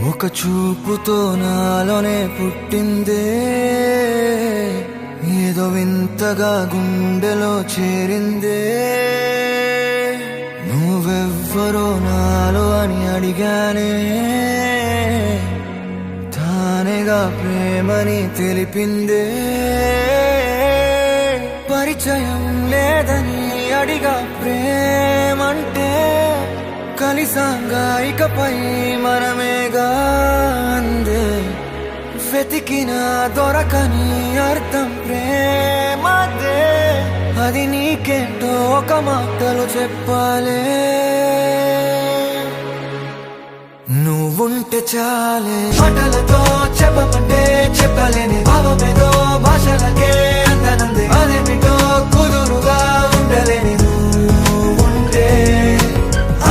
ఒక చూపుతో నాలోనే పుట్టిందే, ఏదో వింతగా గుండెలో చేరిందే. నువ్వెవ్వరో నాలో అని అడిగానే, తానేగా ప్రేమని తెలిపిందే. పరిచయం లేదని అడిగా ప్రేమంటే, కలిసాంగా ఇకపై మనమేగా అందే. వెతికిన దొరకని అర్థం ప్రేమదే, అది నీకేంటో ఒక మాటలు చెప్పాలే. నువ్వుంటే చాలే, మాటలతో చెప్పమంటే చెప్పలేని భావమేదో భాషలకే అందనందే. అదేమిటో కుదురుగా ఉండలేని నువ్వుంటే,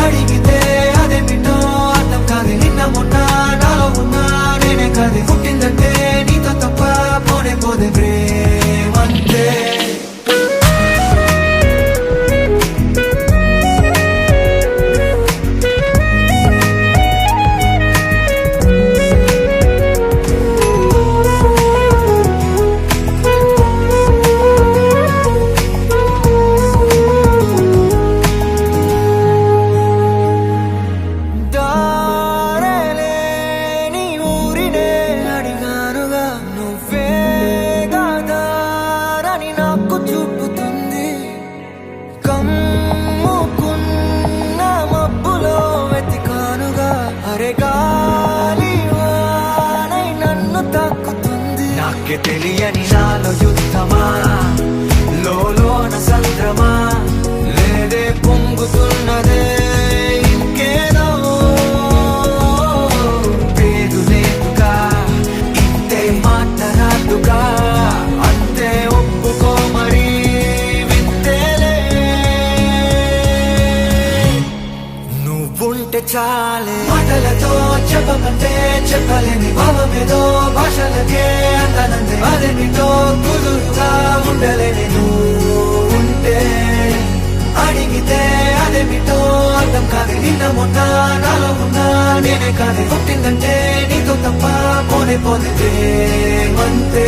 అడిగితే అదేమిటో అర్థం కాదు. నిన్న మొన్న నాలో ఉన్నా నేనే కాదు. పుట్టిందంటే నీతో తప్ప పోనే పోదే ప్రేమంతే. నాకే తెలియని నాలో యుద్ధమా, లోన సంద్రమా, లేదే పొంగుతున్నదే ఇంకేదో. పేరు లేదుగా, ఇంతే మాట రాదుగా, అంతే ఒప్పుకో మరి వింతేలే. నువ్వుంటే చాలే, మాటలతో చెప్పమంటే చెప్పలేని భావమేదో భాషలకే అందనందే. అదేమిటో కుదురుగా ఉండలేని నువ్వుంటే, అడిగితే అదేమిటో అర్థం కాదు. నిన్న మొన్న నాలో ఉన్నా నేనే కాదు. పుట్టిందంటే నీతో తప్ప పోనే పోతే ప్రేమంతే.